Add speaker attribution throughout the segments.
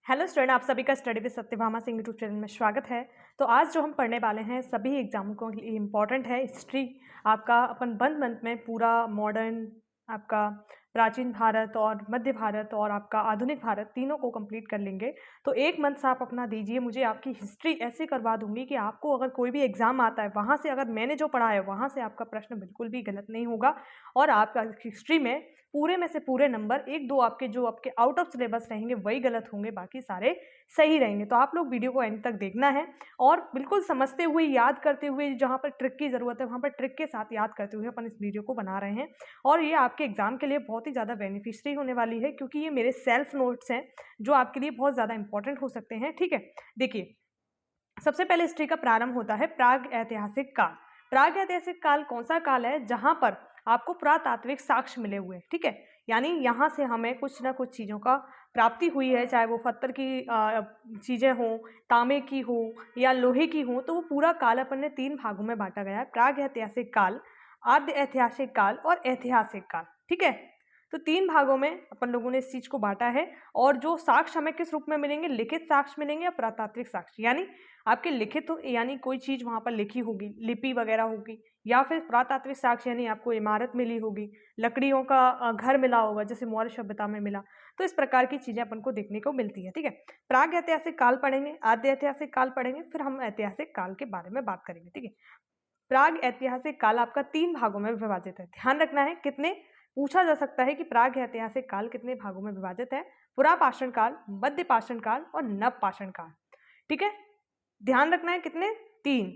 Speaker 1: Hello student, आप सभी का study with Satyabhama Singh YouTube channel में स्वागत है। तो आज जो हम पढ़ने वाले हैं सभी एग्जामों के लिए इम्पॉर्टेंट है। हिस्ट्री आपका अपन 1 मंथ में पूरा मॉडर्न, आपका प्राचीन भारत और मध्य भारत और आपका आधुनिक भारत तीनों को कंप्लीट कर लेंगे। तो 1 मंथ से आप अपना दीजिए, मुझे आपकी हिस्ट्री ऐसे करवा दूंगी कि आपको अगर कोई भी एग्जाम आता है वहाँ से अगर मैंने जो पढ़ा है वहाँ से आपका प्रश्न बिल्कुल भी गलत नहीं होगा और आपका हिस्ट्री में पूरे में से पूरे नंबर 1-2 आपके जो आपके आउट ऑफ सिलेबस रहेंगे वही गलत होंगे, बाकी सारे सही रहेंगे। तो आप लोग वीडियो को एंड तक देखना है और बिल्कुल समझते हुए, याद करते हुए, जहाँ पर ट्रिक की ज़रूरत है वहाँ पर ट्रिक के साथ याद करते हुए अपन इस वीडियो को बना रहे हैं। और ये आपके एग्जाम के लिए बहुत ही ज़्यादा बेनिफिशियरी होने वाली है क्योंकि ये मेरे सेल्फ नोट्स हैं जो आपके लिए बहुत ज़्यादा इंपॉर्टेंट हो सकते हैं। ठीक है, देखिए सबसे पहले हिस्ट्री का प्रारंभ होता है प्राग ऐतिहासिक काल। प्राग ऐतिहासिक काल कौन सा काल है? जहां पर आपको पुरातात्विक साक्ष्य मिले हुए हैं। ठीक है, यानी यहाँ से हमें कुछ ना कुछ चीज़ों का प्राप्ति हुई है, चाहे वो पत्थर की चीज़ें हों, तांबे की हो या लोहे की हो। तो वो पूरा काल अपन ने 3 भागों में बांटा गया है: प्राग ऐतिहासिक काल, आद्य ऐतिहासिक काल और ऐतिहासिक काल। ठीक है, तो 3 भागों में अपन लोगों ने इस चीज को बांटा है। और जो साक्ष्य हमें किस रूप में मिलेंगे? लिखित साक्ष्य मिलेंगे या पुरातात्विक साक्ष्य, यानी आपके लिखित यानी कोई चीज वहां पर लिखी होगी, लिपि वगैरह होगी, या फिर पुरातात्विक साक्ष्य यानी आपको इमारत मिली होगी, लकड़ियों का घर मिला होगा जैसे मौर्य सभ्यता में मिला। तो इस प्रकार की चीजें अपन को देखने को मिलती है। ठीक है, प्राग ऐतिहासिक काल पढ़ेंगे, आद्य ऐतिहासिक काल पढ़ेंगे, फिर हम ऐतिहासिक काल के बारे में बात करेंगे। ठीक है, प्राग ऐतिहासिक काल आपका 3 भागों में विभाजित है। ध्यान रखना है, कितने पूछा जा सकता है कि प्राग ऐतिहासिक काल कितने भागों में विभाजित है? पुरापाषाण काल, मध्य पाषाण काल और नवपाषाण काल। ठीक है, ध्यान रखना है कितने? 3।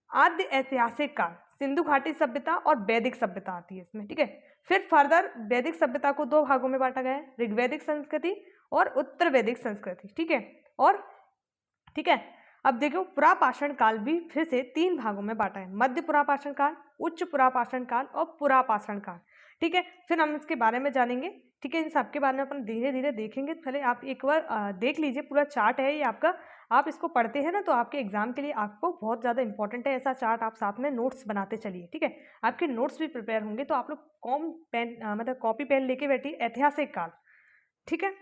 Speaker 1: आद्य ऐतिहासिक काल, सिंधु घाटी सभ्यता और वैदिक सभ्यता आती है इसमें। ठीक है, फिर फर्दर वैदिक सभ्यता को 2 भागों में बांटा गया है: ऋग्वैदिक संस्कृति और उत्तर वैदिक संस्कृति। ठीक है, और ठीक है, अब देखो पुरापाषाण काल भी फिर से 3 भागों में बांटा है: मध्य पुरापाषाण काल, उच्च पुरापाषाण काल और पुरापाषाण काल। ठीक है, फिर हम इसके बारे में जानेंगे। ठीक है, इन सबके बारे में अपन धीरे धीरे देखेंगे। पहले आप एक बार देख लीजिए, पूरा चार्ट है ये आपका। आप इसको पढ़ते हैं ना तो आपके एग्जाम के लिए आपको बहुत ज़्यादा इंपॉर्टेंट है। ऐसा चार्ट आप साथ में नोट्स बनाते चलिए। ठीक है, आपके नोट्स भी प्रिपेयर होंगे। तो आप लोग मतलब कॉपी पेन लेके बैठिए। ऐतिहासिक काल, ठीक है,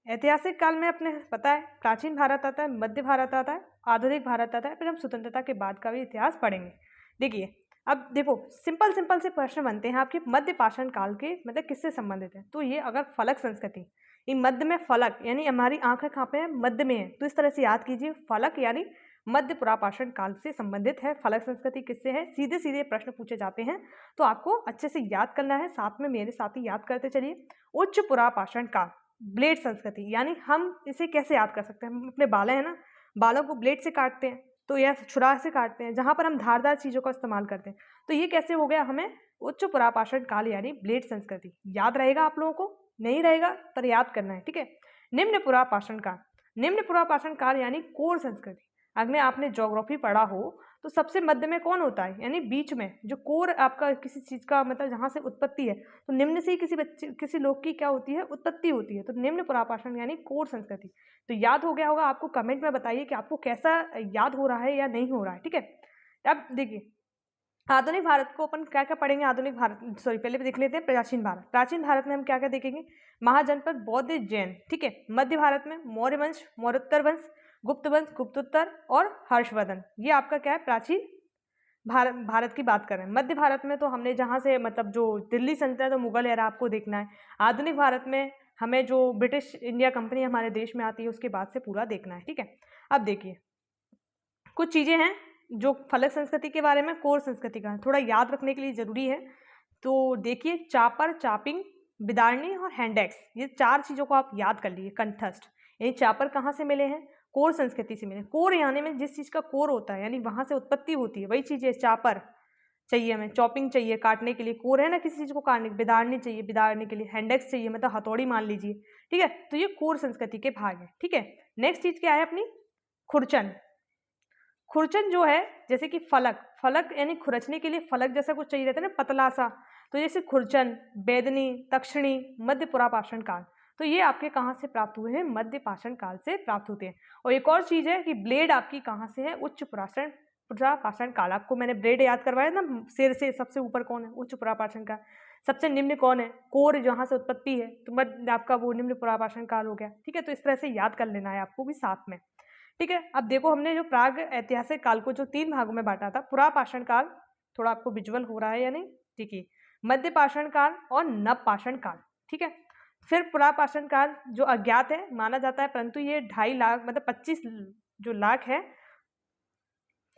Speaker 1: ऐतिहासिक काल में अपने पता है प्राचीन भारत आता है, मध्य भारत आता है, आधुनिक भारत आता है, फिर हम स्वतंत्रता के बाद का भी इतिहास पढ़ेंगे। देखिए, अब देखो सिंपल सिंपल से प्रश्न बनते हैं आपके मध्य पाषाण काल के, मतलब किससे संबंधित है? तो ये अगर फलक संस्कृति, इन मध्य में फलक यानी हमारी आंखें कहाँ पे है? मध्य में है। तो इस तरह से याद कीजिए, फलक यानी मध्य पुरापाषाण काल से संबंधित है। फलक संस्कृति किससे है? सीधे सीधे प्रश्न पूछे जाते हैं, तो आपको अच्छे से याद करना है। साथ में मेरे साथ ही याद करते चलिए। उच्च पुरापाषाण काल, ब्लेड संस्कृति, यानी हम इसे कैसे याद कर सकते हैं? हम अपने बाल है ना, बालों को ब्लेड से काटते हैं, तो या छुरा से काटते हैं, जहां पर हम धारदार चीजों का इस्तेमाल करते हैं। तो ये कैसे हो गया? हमें उच्च पुरापाषाण काल यानी ब्लेड संस्कृति। याद रहेगा आप लोगों को? नहीं रहेगा पर याद करना है। ठीक है, निम्न पुरापाषाण काल, निम्न पुरापाषाण काल यानी कोर संस्कृति। अगर आपने ज्योग्राफी पढ़ा हो तो सबसे मध्य में कौन होता है? यानी बीच में जो कोर आपका किसी चीज का, मतलब जहां से उत्पत्ति है, तो निम्न से ही किसी लोग की क्या होती है? उत्पत्ति होती है। तो निम्न पुरापाषाण यानी कोर संस्कृति। तो याद हो गया होगा आपको? कमेंट में बताइए कि आपको कैसा याद हो रहा है या नहीं हो रहा है। ठीक है, अब देखिए आधुनिक भारत को अपन क्या क्या पढ़ेंगे? आधुनिक भारत, सॉरी, पहले भी देख लेते हैं प्राचीन भारत। प्राचीन भारत में हम क्या क्या देखेंगे? महाजनपद, बौद्ध, जैन। ठीक है, मध्य भारत में मौर्य वंश, मौर्योत्तर वंश, गुप्त वंश, गुप्तोत्तर और हर्षवर्धन। ये आपका क्या है? प्राचीन भारत की बात कर रहे हैं। मध्य भारत में तो हमने जहाँ से, मतलब जो दिल्ली सल्तनत है, तो मुगल एरा आपको देखना है। आधुनिक भारत में हमें जो ब्रिटिश इंडिया कंपनी हमारे देश में आती है उसके बाद से पूरा देखना है। ठीक है, अब देखिए कुछ चीजें हैं जो फलक संस्कृति के बारे में, कोर संस्कृति का थोड़ा याद रखने के लिए जरूरी है। तो देखिए, चापर, चापिंग, बिदारनी और हैंडेक्स, ये 4 चीजों को आप याद कर लीजिए कंठस्थ। ये चापर कहाँ से मिले हैं? कोर संस्कृति से मिले। कोर यानी में जिस चीज का कोर होता है यानी वहां से उत्पत्ति होती है, वही चीज है। चापर चाहिए हमें, चॉपिंग चाहिए काटने के लिए, कोर है ना किसी चीज को काटने, बिदारनी चाहिए बिदारने के लिए, हैंडेक्स चाहिए मतलब हथौड़ी मान लीजिए। ठीक है, तो ये कोर संस्कृति के भाग है। ठीक है, नेक्स्ट चीज क्या है अपनी? खुरचन। खुरचन जो है जैसे कि फलक, फलक यानी खुरचने के लिए फलक जैसा कुछ चाहिए रहता है ना, पतला सा। तो जैसे खुरचन, बेदनी, तक्षणी, मध्य पुरापाषाण काल। तो ये आपके कहाँ से प्राप्त हुए हैं? मध्य पाषाण काल से प्राप्त होते हैं। और एक और चीज है कि ब्लेड आपकी कहाँ से है? उच्च पुरापाषाण काल। आपको मैंने ब्लेड याद करवाया ना, सिर से सबसे ऊपर कौन है? उच्च पुरापाषाण काल। सबसे निम्न कौन है, कोर जहाँ से उत्पत्ति है, तो मध्य आपका वो निम्न पुरापाषाण काल हो गया। ठीक है, तो इस तरह से याद कर लेना है आपको भी साथ में। ठीक है, अब देखो हमने जो प्राग ऐतिहासिक काल को जो 3 भागों में बांटा था, पुरापाषाण काल, थोड़ा आपको विजुअल हो रहा है या नहीं, ठीक है, मध्य पाषाण काल और नव पाषाण काल। ठीक है, फिर पुरापाषाण काल जो अज्ञात है माना जाता है, परंतु ये 2.5 लाख मतलब 25 जो लाख है,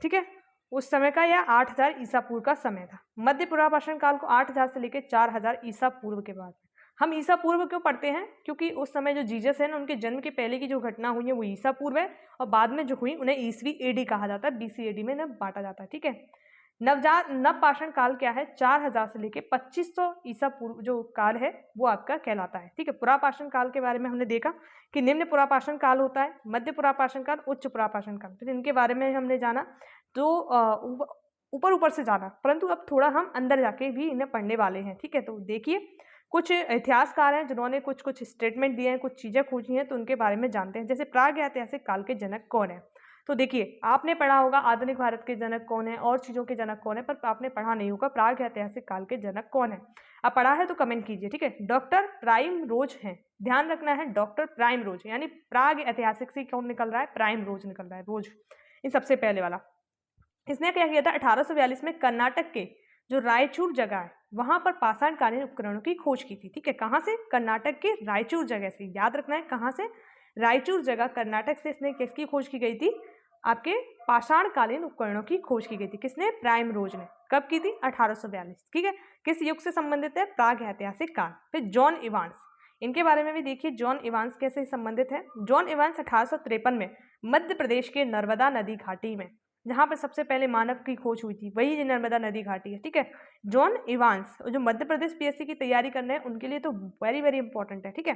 Speaker 1: ठीक है, उस समय का या 8000 ईसा पूर्व का समय था। मध्य पुरापाषाण काल को 8000 से लेकर 4000 ईसा पूर्व के बाद। हम ईसा पूर्व क्यों पढ़ते हैं, क्योंकि उस समय जो जीसस है ना, उनके जन्म के पहले की जो घटना हुई है वो ईसा पूर्व है, और बाद में जो हुई उन्हें ईसवी एडी कहा जाता है, बीसी एडी में बांटा जाता है। ठीक है, नव पाषाण काल क्या है, 4000 से लेकर 2500 ईसा पूर्व जो काल है वो आपका कहलाता है। ठीक है, पुरापाषाण काल के बारे में हमने देखा कि निम्न पुरापाषाण काल होता है, मध्य पुरापाषाण काल, उच्च पुरापाषाण काल, फिर इनके बारे में हमने जाना। तो ऊपर ऊपर से जाना, परंतु अब थोड़ा हम अंदर जाके भी इन्हें पढ़ने वाले हैं। ठीक है, तो देखिए कुछ इतिहासकार हैं जिन्होंने कुछ कुछ स्टेटमेंट दिए हैं, कुछ चीजें खोजी हैं, तो उनके बारे में जानते हैं। जैसे प्राग ऐतिहासिक काल के जनक कौन है, तो देखिए आपने पढ़ा होगा आधुनिक भारत के जनक कौन है और चीजों के जनक कौन है, पर आपने पढ़ा नहीं होगा प्राग ऐतिहासिक काल के जनक कौन है। अब पढ़ा है तो कमेंट कीजिए। ठीक है, डॉक्टर प्राइम रोज हैं, ध्यान रखना है, डॉक्टर प्राइम रोज, यानी प्राग ऐतिहासिक से कौन निकल रहा है, प्राइम रोज निकल रहा है, रोज इन सबसे पहले वाला। इसने क्या किया था, 1842 में कर्नाटक के जो रायचूर जगह है वहां पर पाषाणकालीन उपकरणों की खोज की थी। ठीक है, कहां से, कर्नाटक के रायचूर जगह से, याद रखना है कहां से, रायचूर जगह कर्नाटक से इसने किसकी खोज की गई थी, आपके पाषाणकालीन उपकरणों की खोज की गई थी। किसने, प्राइम रोज ने। कब की थी, 1842। ठीक है, किस युग से संबंधित है, प्राग ऐतिहासिक काल। फिर जॉन इवांस, इनके बारे में भी देखिए, जॉन इवांस कैसे संबंधित है। जॉन इवांस 1853 में मध्य प्रदेश के नर्मदा नदी घाटी में, जहां पर सबसे पहले मानव की खोज हुई थी, वही नर्मदा नदी घाटी है। ठीक है, जॉन इवांस, जो मध्य प्रदेश पीएससी की तैयारी करने हैं उनके लिए तो वेरी वेरी इंपॉर्टेंट है। ठीक है,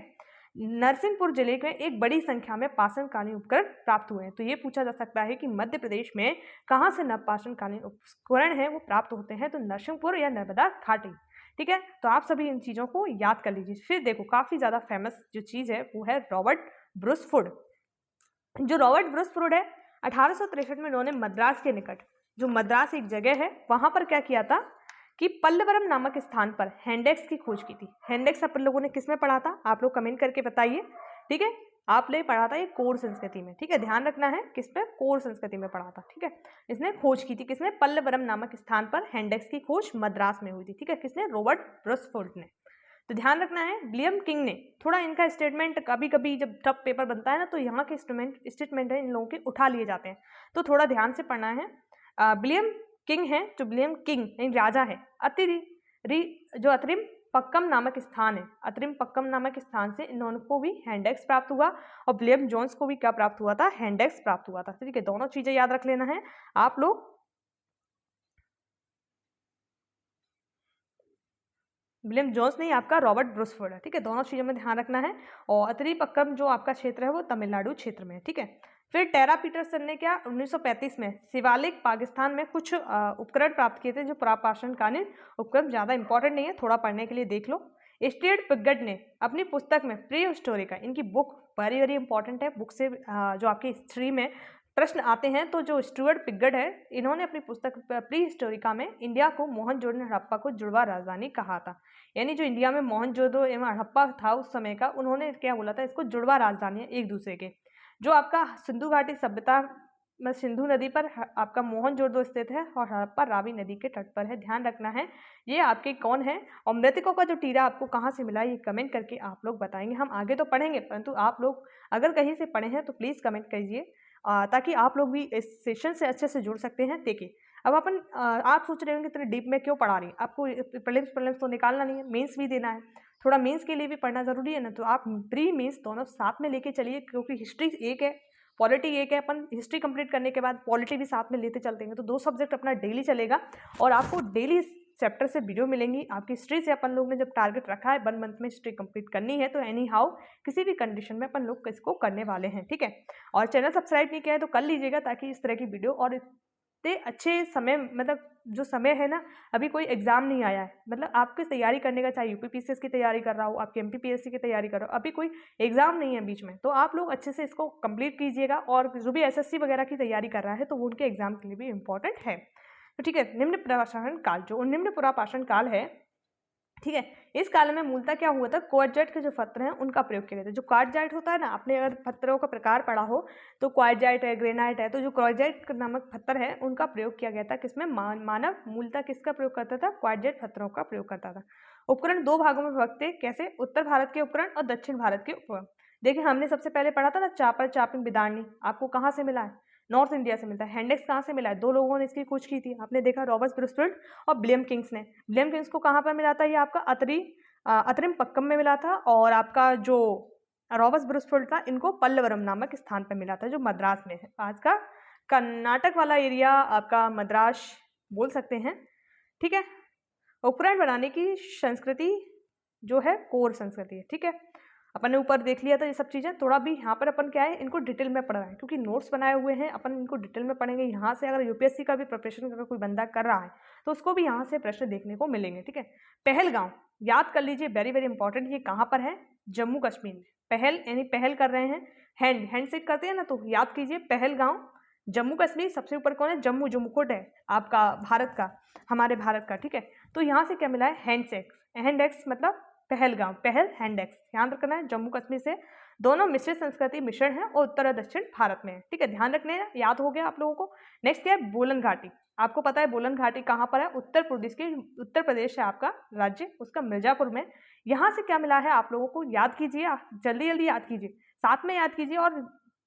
Speaker 1: नरसिंहपुर जिले में एक बड़ी संख्या में पाषाणकालीन उपकरण प्राप्त हुए हैं। तो ये पूछा जा सकता है कि मध्य प्रदेश में कहाँ से नवपाषाणकालीन उपकरण है वो प्राप्त होते हैं, तो नरसिंहपुर या नर्मदा घाटी। ठीक है, तो आप सभी इन चीजों को याद कर लीजिए। फिर देखो काफी ज्यादा फेमस जो चीज है वो है रॉबर्ट ब्रुसफुड। जो रॉबर्ट ब्रुसफुड है, 1863 में इन्होंने मद्रास के निकट, जो मद्रास एक जगह है, वहां पर क्या किया था कि पल्लवरम नामक स्थान पर हैंडेक्स की खोज की थी। हैंडेक्स अपन लोगों ने किस में पढ़ा था, आप लोग कमेंट करके बताइए। ठीक है, आपने पढ़ा था ये कोर संस्कृति में। ठीक है, ध्यान रखना है किस पे, कोर संस्कृति में पढ़ा था। ठीक है, इसने खोज की थी किसने, पल्लवरम नामक स्थान पर हैंडेक्स की खोज मद्रास में हुई थी। ठीक है, किसने, रॉबर्ट ब्रुसफुड ने। तो ध्यान रखना है, विलियम किंग ने, थोड़ा इनका स्टेटमेंट कभी कभी जब टफ पेपर बनता है ना, तो यहाँ के स्टेटमेंट है इन लोगों के उठा लिए जाते हैं, तो थोड़ा ध्यान से पढ़ना है। विलियम किंग है, जो विलियम किंग यानी राजा है, जो अतरिम पक्कम नामक स्थान है, अतरिम पक्कम नामक स्थान से इनको भी हैंडेक्स प्राप्त हुआ, और विलियम जोन्स को भी क्या प्राप्त हुआ था, हैंडेक्स प्राप्त हुआ था। ठीक है, दोनों चीजें याद रख लेना है आप लोग। विलियम जोन्स नहीं, आपका रॉबर्ट ब्रुसफोर्ड है। ठीक है, दोनों चीजों में ध्यान रखना है। और अतरीपक्कम जो आपका क्षेत्र है वो तमिलनाडु क्षेत्र में है। ठीक है, फिर टेरा पीटरसन ने क्या 1935 में शिवालिक पाकिस्तान में कुछ उपकरण प्राप्त किए थे, जो पुरापाषाणकालीन उपकरण, ज्यादा इंपॉर्टेंट नहीं है, थोड़ा पढ़ने के लिए देख लो। स्टेट पिगट ने अपनी पुस्तक में प्री हिस्टोरिका, इनकी बुक वेरी वेरी इंपॉर्टेंट है, बुक से जो आपकी हिस्ट्री में प्रश्न आते हैं, तो जो स्टुअर्ट पिगट है, इन्होंने अपनी पुस्तक प्री हिस्टोरिका में इंडिया को मोहनजोदड़ो और हड़प्पा को जुड़वा राजधानी कहा था। यानी जो इंडिया में मोहनजोदड़ो एवं हड़प्पा था उस समय का, उन्होंने क्या बोला था, इसको जुड़वा राजधानी है एक दूसरे के। जो आपका सिंधु घाटी सभ्यता में सिंधु नदी पर आपका मोहनजोदड़ो स्थित है, और हड़प्पा रावी नदी के तट पर है। ध्यान रखना है ये आपके कौन है, और मृतकों का जो टीरा आपको कहाँ से मिला, ये कमेंट करके आप लोग बताएंगे। हम आगे तो पढ़ेंगे, परंतु आप लोग अगर कहीं से पढ़े हैं तो प्लीज़ कमेंट कीजिए, ताकि आप लोग भी इस सेशन से अच्छे से जुड़ सकते हैं। देखिए अब अपन आप सोच रहे होंगे इतने डीप में क्यों पढ़ा रही है, आपको प्रीलिम्स तो निकालना नहीं है, मेंस भी देना है, थोड़ा मेंस के लिए भी पढ़ना जरूरी है ना, तो आप प्री मेंस दोनों साथ में लेके चलिए, क्योंकि हिस्ट्री एक है, पॉलिटी एक है। अपन हिस्ट्री कंप्लीट करने के बाद पॉलिटी भी साथ में लेते चलते हैं, तो 2 सब्जेक्ट अपना डेली चलेगा, और आपको डेली चैप्टर से वीडियो मिलेंगी। आपकी हिस्ट्री से अपन लोग ने जब टारगेट रखा है 1 मंथ में हिस्ट्री कंप्लीट करनी है, तो एनी हाउ किसी भी कंडीशन में अपन लोग इसको करने वाले हैं। ठीक है, और चैनल सब्सक्राइब नहीं किया है तो कर लीजिएगा, ताकि इस तरह की वीडियो और इतने अच्छे समय, मतलब जो समय है ना, अभी कोई एग्जाम नहीं आया है, मतलब आपकी तैयारी करने का, चाहे यूपीपीसीएस की तैयारी कर रहा हो, आपके एमपीपीएससी की तैयारी कर रहा हो, अभी कोई एग्जाम नहीं है बीच में, तो आप लोग अच्छे से इसको कंप्लीट कीजिएगा। और जो भी एसएससी वगैरह की तैयारी कर रहा है, तो वो उनके एग्जाम के लिए भी इंपॉर्टेंट है। तो ठीक है, निम्न पुरापाषाण काल, जो निम्न पुरापाषाण काल है ठीक है। इस काल में मूलतः क्या हुआ था, क्वार्टजाइट के जो पत्थर हैं उनका प्रयोग किया गया था। जो क्वार्टजाइट होता है ना, आपने अगर पत्थरों का प्रकार पढ़ा हो तो क्वार्टजाइट है, ग्रेनाइट है, तो जो क्वार्टजाइट नामक पत्थर है उनका प्रयोग किया गया था किसमें, मानव मूलतः किसका प्रयोग करता था, क्वार्टजाइट पत्थरों का प्रयोग करता था। उपकरण दो भागों में विभक्त थे, कैसे, उत्तर भारत के उपकरण और दक्षिण भारत के उपकरण। देखिए हमने सबसे पहले पढ़ा था ना चापर चापिंग बिदारनी, आपको कहाँ से मिला है, नॉर्थ इंडिया से मिलता है। हैंडेक्स कहाँ से मिला है, दो लोगों ने इसकी खोज की थी, आपने देखा रॉबर्ट ब्रुस्टफील्ड और विलियम किंग्स ने। विलियम किंग्स को कहाँ पर मिला था, ये आपका अतरिम पक्कम में मिला था, और आपका जो रॉबर्ट ब्रुस्फील्ड था इनको पल्लवरम नामक स्थान पर मिला था जो मद्रास में है। आज का कर्नाटक वाला एरिया आपका मद्रास बोल सकते हैं। ठीक है। उपकरण बनाने की संस्कृति जो है कोर संस्कृति है। ठीक है, अपन ने ऊपर देख लिया था ये सब चीज़ें, थोड़ा भी यहाँ पर अपन क्या है इनको डिटेल में पढ़ रहे हैं क्योंकि नोट्स बनाए हुए हैं, अपन इनको डिटेल में पढ़ेंगे। यहाँ से अगर यूपीएससी का भी प्रिपरेशन अगर कोई बंदा कर रहा है तो उसको भी यहाँ से प्रश्न देखने को मिलेंगे। ठीक है। पहलगांव याद कर लीजिए, वेरी वेरी इंपॉर्टेंट, ये कहाँ पर है, जम्मू कश्मीर में। पहल यानी पहल कर रहे हैं, हैंड से करते हैं ना, तो याद कीजिए पहलगांव जम्मू कश्मीर। सबसे ऊपर कौन है, जम्मू, जो मुकुट है आपका भारत का, हमारे भारत का। ठीक है, तो यहाँ से क्या मिला है, हैंडसेक्स, हैंडेक्स मतलब पहलगांव, पहल हैंडेक्स, ध्यान रखना है। जम्मू कश्मीर से दोनों मिश्रित संस्कृति मिश्रण है और उत्तर और दक्षिण भारत में है। ठीक है, ध्यान रखने हैं, याद हो गया आप लोगों को। नेक्स्ट क्या है, बोलन घाटी। आपको पता है बोलन घाटी कहाँ पर है, उत्तर प्रदेश है आपका राज्य, उसका मिर्जापुर में। यहाँ से क्या मिला है आप लोगों को, याद कीजिए, जल्दी जल्दी याद कीजिए, साथ में याद कीजिए और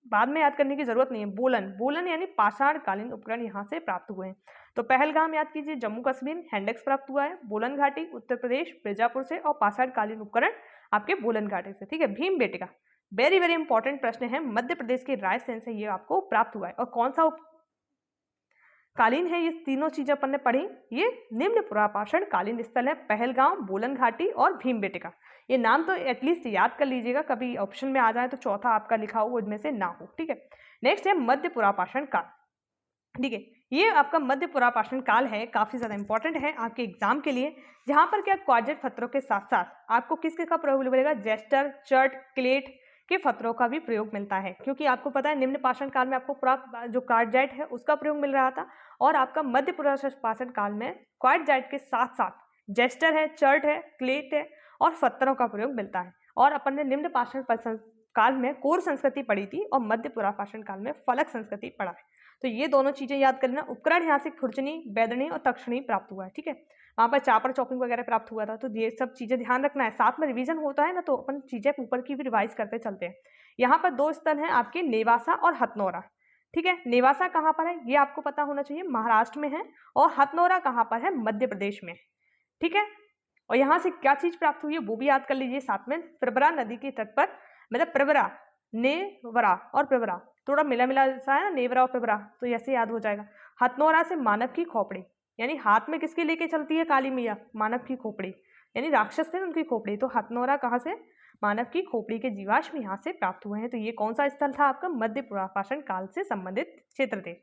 Speaker 1: बाद में याद करने की जरूरत नहीं है। बोलन यानी पाषाण कालीन उपकरण यहाँ से प्राप्त हुए हैं। तो पहलगाम याद कीजिए जम्मू कश्मीर, हैंडेक्स प्राप्त हुआ है। बोलन घाटी उत्तर प्रदेश मिर्जापुर से, और पाषाण कालीन उपकरण आपके बोलन घाटी से। ठीक है। Bhim Betika very very important प्रश्न है, मध्य प्रदेश के रायसेन से ये आपको प्राप्त हुआ है। और कौन सा कालीन है, ये तीनों चीजें अपन ने पढ़ी, ये निम्न पुरापाषाण कालीन स्थल है, पहलगांव, बोलन घाटी और भीम बेटिका। ये नाम तो एटलीस्ट याद कर लीजिएगा, कभी ऑप्शन में आ जाए तो चौथा आपका लिखा हो उनमें से ना हो। ठीक है। नेक्स्ट है मध्य पुरापाषाण काल। ठीक है, ये आपका मध्य पुरापाषाण काल है, काफी ज्यादा इंपॉर्टेंट है आपके एग्जाम के लिए, जहां पर क्या क्वार्टजाइट पत्थरों के साथ साथ आपको किसके का प्रयोग मिलेगा, जेस्टर, चर्ट, क्लेट के पत्थरों का भी प्रयोग मिलता है। क्योंकि आपको पता है निम्न पाषाण काल में आपको पूरा जो क्वार्टजाइट है उसका प्रयोग मिल रहा था, और आपका मध्य पुरापाषाण काल में क्वार्टजाइट के साथ साथ जेस्टर है, चर्ट है, क्लेट है और पत्थरों का प्रयोग मिलता है। और अपन ने निम्न पाषाण काल में कोर संस्कृति पढ़ी थी और मध्य पुरापाषाण काल में फलक संस्कृति पढ़ा है। तो ये दोनों चीजें याद करना। उपकरण यहाँ से खुरचनी, बैदनी और तक्षणी प्राप्त हुआ है। ठीक है, वहां पर चापर चॉपिंग वगैरह प्राप्त हुआ था। तो ये सब चीजें ध्यान रखना है, साथ में रिवीजन होता है ना तो अपन चीजें ऊपर की भी रिवाइज करते चलते हैं। यहाँ पर दो स्थल हैं आपके, नेवासा और हथनौरा। ठीक है, नेवासा कहाँ पर है ये आपको पता होना चाहिए, महाराष्ट्र में है, और हथनौरा कहाँ पर है, मध्य प्रदेश में। ठीक है, और यहाँ से क्या चीज प्राप्त हुई है वो भी याद कर लीजिए साथ में। प्रवरा नदी के तट पर, मतलब प्रवरा, नेवरा और प्रवरा थोड़ा मिला मिला सा है ना, नेवरा और प्रवरा, तो ऐसे याद हो जाएगा। हथनौरा से मानव की खोपड़ी, यानी हाथ में किसके लेके चलती है काली मैया, मानव की खोपड़ी, यानी राक्षस थे उनकी खोपड़ी। तो हथनौरा कहाँ से, मानव की खोपड़ी के जीवाश्म यहाँ से प्राप्त हुए हैं। तो ये कौन सा स्थल था आपका, मध्य पुरापाषाण काल से संबंधित क्षेत्र थे।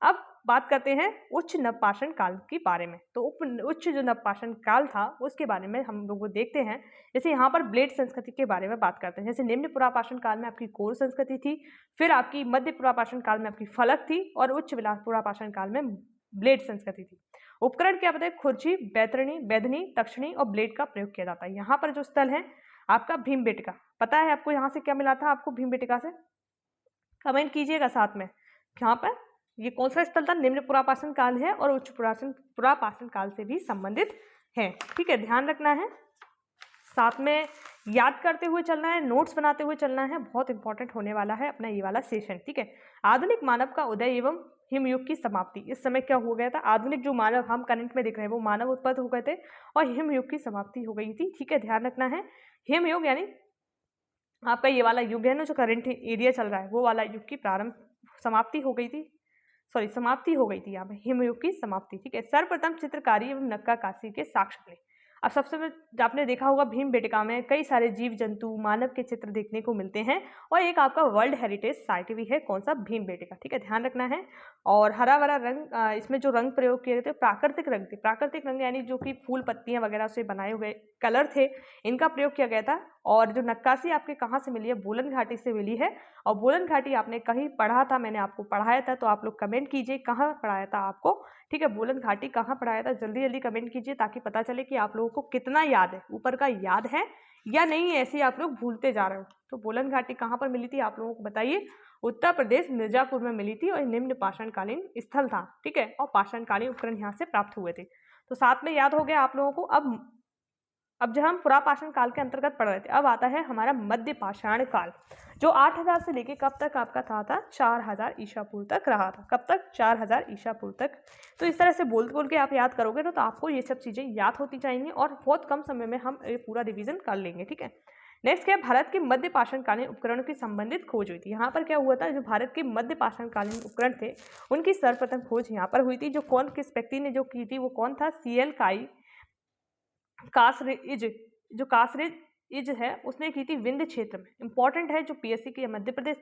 Speaker 1: अब बात करते हैं उच्च नवपाषाण काल के बारे में। तो उच्च जो नवपाषाण काल था उसके बारे में हम लोग देखते हैं। जैसे यहाँ पर ब्लेड संस्कृति के बारे में बात करते हैं। जैसे निम्न पुरापाषाण काल में आपकी कोर संस्कृति थी, फिर आपकी मध्य पुरापाषाण काल में आपकी फलक थी, और उच्च पुरापाषाण काल में ब्लेड संस्कृति थी। उपकरण क्या बताए, खुरची, बैदनी, तक्षणी और ब्लेड का प्रयोग किया जाता है। यहाँ पर जो स्थल है आपका भीमबेटका, पता है आपको यहाँ से क्या मिला था आपको भीमबेटका से, कमेंट कीजिएगा साथ में। यहाँ पर ये कौन सा स्थल था, निम्न पुरापाषाण काल है और उच्च पुरापाषाण काल से भी संबंधित है। ठीक है, ध्यान रखना है, साथ में याद करते हुए चलना है, नोट्स बनाते हुए चलना है, बहुत इंपॉर्टेंट होने वाला है अपना ये वाला सेशन। ठीक है, आधुनिक मानव का उदय एवं हिमयुग की समाप्ति। इस समय क्या हो गया था, आधुनिक जो मानव हम करंट में देख रहे हैं वो मानव उत्पन्न हो गए थे और हिमयुग की समाप्ति हो गई थी। ठीक है, ध्यान रखना है, हिमयुग यानी आपका ये वाला युग है ना जो करंट एरिया चल रहा है, वो वाला युग की समाप्ति हो गई थी, समाप्ति हो गई थी यहाँ पे, हिमयुग की समाप्ति। ठीक है, सर्वप्रथम चित्रकारी एवं नक्काशी के साक्ष्य मिले। अब सबसे आपने देखा होगा भीमबेटका में कई सारे जीव जंतु मानव के चित्र देखने को मिलते हैं, और एक आपका वर्ल्ड हेरिटेज साइट भी है, कौन सा, भीमबेटका। ठीक है, ध्यान रखना है। और हरा भरा रंग, इसमें जो रंग प्रयोग किए थे प्राकृतिक रंग थे, प्राकृतिक रंग यानी जो कि फूल पत्तियां वगैरह से बनाए हुए कलर थे, इनका प्रयोग किया गया था। और जो नक्काशी आपके कहाँ से मिली है, बोलन घाटी से मिली है। और बोलन घाटी आपने कहीं पढ़ा था, मैंने आपको पढ़ाया था, तो आप लोग कमेंट कीजिए कहाँ पढ़ाया था आपको, ठीक है, बोलन घाटी कहाँ पढ़ाया था, जल्दी जल्दी कमेंट कीजिए ताकि पता चले कि आप लोगों को कितना याद है, ऊपर का याद है या नहीं, ऐसे ही आप लोग भूलते जा रहे हो। तो बोलन घाटी कहाँ पर मिली थी आप लोगों को बताइए। उत्तर प्रदेश मिर्जापुर में मिली थी और निम्न पाषाणकालीन स्थल था। ठीक है, और पाषाणकालीन उपकरण यहाँ से प्राप्त हुए थे। तो साथ में याद हो गया आप लोगों को। अब जब हम पुरापाषाण काल के अंतर्गत पढ़ रहे थे, अब आता है हमारा मध्य पाषाण काल, जो 8000 से लेके कब तक आपका था 4000 ईसा पूर्व तक रहा था। कब तक? 4000 ईसा पूर्व तक। तो इस तरह से बोल बोल के आप याद करोगे तो आपको ये सब चीजें याद होती जाएंगी और बहुत कम समय में हम ये पूरा रिवीजन कर लेंगे। ठीक है, नेक्स्ट क्या है, भारत के मध्य पाषाणकालीन उपकरणों की संबंधित खोज हुई थी। यहाँ पर क्या हुआ था, जो भारत के मध्य पाषाणकालीन उपकरण थे उनकी सर्वप्रथम खोज यहाँ पर हुई थी। जो कौन, किस व्यक्ति ने जो की थी, वो कौन था, CL कासरिज है, उसने की थी विंध्य क्षेत्र में। इंपॉर्टेंट है, जो पीएससी की मध्य प्रदेश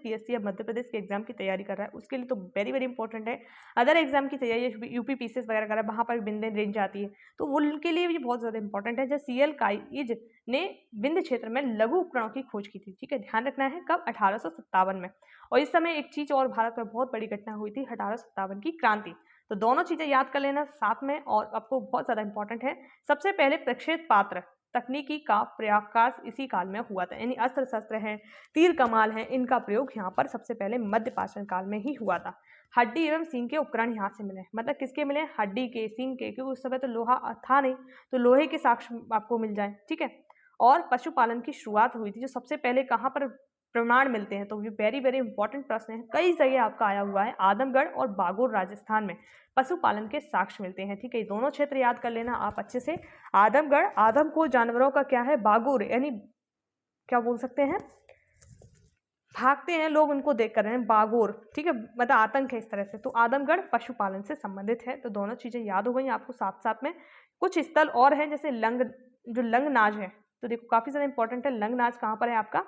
Speaker 1: के एग्जाम की तैयारी कर रहा है उसके लिए तो वेरी वेरी इंपॉर्टेंट है। अदर एग्जाम की तैयारी यूपी पीसीएस वगैरह कर रहा है, वहाँ पर विंध्य रेंज आती है, तो उनके लिए भी बहुत ज़्यादा इंपॉर्टेंट है। जो CL काइज ने विंध्य क्षेत्र में लघु उपकरणों की खोज की थी। ठीक है, ध्यान रखना है, कब? 1857 में। और इस समय एक चीज और भारत में बहुत बड़ी घटना हुई थी, 1857 की क्रांति। तो दोनों चीजें याद कर लेना साथ में, और आपको बहुत ज्यादा इंपॉर्टेंट है। सबसे पहले प्रक्षेप पात्र तकनीकी का प्रयास इसी काल में हुआ था, यानी अस्त्र शस्त्र हैं, तीर कमाल हैं, इनका प्रयोग यहाँ पर सबसे पहले मध्य पाषाण काल में ही हुआ था। हड्डी एवं सींग के उपकरण यहाँ से मिले, मतलब किसके मिले? हड्डी के, सींग के, क्योंकि उस समय तो लोहा था नहीं, तो लोहे के साक्ष्य आपको मिल जाए। ठीक है, और पशुपालन की शुरुआत हुई थी, जो सबसे पहले कहाँ पर प्रमाण मिलते हैं, तो ये वेरी वेरी इंपॉर्टेंट प्रश्न है, कई जगह आपका आया हुआ है। आदमगढ़ और बागोर राजस्थान में पशुपालन के साक्ष्य मिलते हैं। ठीक है, दोनों क्षेत्र याद कर लेना आप अच्छे से। आदमगढ़, आदम को जानवरों का क्या है, बागोर यानी क्या बोल सकते हैं, भागते हैं लोग उनको देख कर रहे हैं, बागोर। ठीक है, मतलब आतंक है इस तरह से। तो आदमगढ़ पशुपालन से संबंधित है, तो दोनों चीजें याद हो गई आपको। साथ साथ में कुछ स्थल और है, जैसे जो लंगनाज है, तो देखो काफी ज्यादा इंपॉर्टेंट है। लंगनाज कहाँ पर है आपका?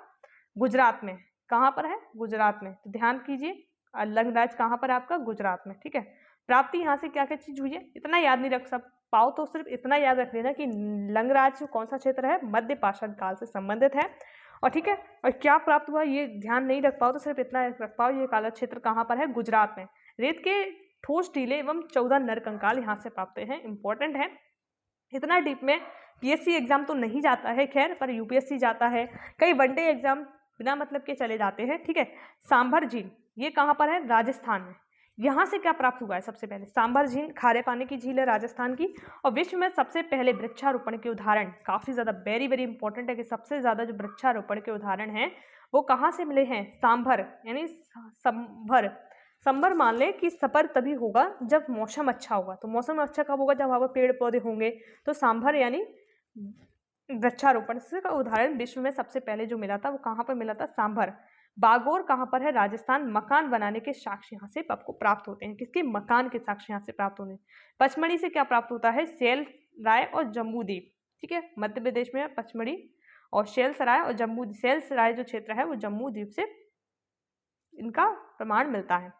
Speaker 1: गुजरात में। कहाँ पर है? गुजरात में, तो ध्यान कीजिए। लंगनाज कहाँ पर है आपका? गुजरात में। ठीक है, प्राप्ति यहाँ से क्या क्या चीज हुई है, इतना याद नहीं रख सब पाओ तो सिर्फ इतना याद रख लेना कि लंगराज कौन सा क्षेत्र है, मध्य पाषाण काल से संबंधित है। और ठीक है, और क्या प्राप्त हुआ ये ध्यान नहीं रख पाओ तो सिर्फ इतना रख पाओ, ये काला क्षेत्र कहाँ पर है? गुजरात में। रेत के ठोस टीले एवं 14 नरकंकाल यहाँ से प्राप्त हैं, इंपॉर्टेंट है। इतना डीप में पीएससी एग्जाम तो नहीं जाता है खैर, पर यूपीएससी जाता है, कई वनडे एग्जाम बिना मतलब के चले जाते हैं। ठीक है, सांभर झील ये कहाँ पर है? राजस्थान में। यहाँ से क्या प्राप्त हुआ है? सबसे पहले सांभर झील खारे पानी की झील है राजस्थान की, और विश्व में सबसे पहले वृक्षारोपण के उदाहरण, काफी ज्यादा वेरी वेरी इंपॉर्टेंट है कि सबसे ज्यादा जो वृक्षारोपण के उदाहरण हैं वो कहाँ से मिले हैं? सांभर यानी संभर मान ले कि सफर तभी होगा जब मौसम अच्छा होगा। तो मौसम अच्छा कब होगा? जब वहाँ पर पेड़ पौधे होंगे। तो सांभर यानी वृक्षारोपण का उदाहरण विश्व में सबसे पहले जो मिला था वो कहाँ पर मिला था? सांभर। बागोर कहाँ पर है? राजस्थान। मकान बनाने के साक्ष्य यहाँ से आपको प्राप्त होते हैं। किसके? मकान के साक्ष्य यहाँ से प्राप्त होते हैं। पचमढ़ी से क्या प्राप्त होता है? शैल राय और जम्बू द्वीप। ठीक है, मध्य प्रदेश में पचमढ़ी और शैल सराय और जम्बू, शैल सराय जो क्षेत्र है वो जम्मू द्वीप से इनका प्रमाण मिलता है।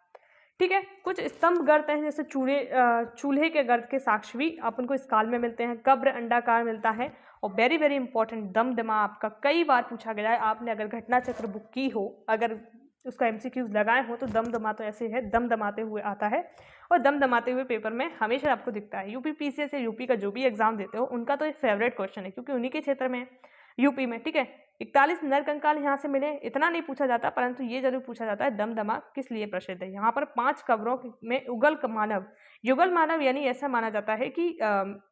Speaker 1: ठीक है, कुछ स्तंभ गर्त हैं, जैसे चूल्हे के गर्त के साक्ष्य भी अपन को इस काल में मिलते हैं। कब्र अंडाकार मिलता है, और वेरी वेरी इंपॉर्टेंट दमदमा आपका कई बार पूछा गया है। आपने अगर घटना चक्र बुक की हो, अगर उसका एमसीक्यूज लगाए हो, तो दमदमा तो ऐसे है, दमदमाते हुए आता है, और दमदमाते हुए पेपर में हमेशा आपको दिखता है। यूपी पीसीएस या यूपी का जो भी एग्जाम देते हो उनका तो एक फेवरेट क्वेश्चन है, क्योंकि उन्हीं के क्षेत्र में यूपी में। ठीक है, 41 नरकंकाल यहाँ से मिले, इतना नहीं पूछा जाता, परंतु ये जरूर पूछा जाता है दमदमा किस लिए प्रसिद्ध है। यहाँ पर 5 कब्रों में युगल मानव यानी ऐसा माना जाता है कि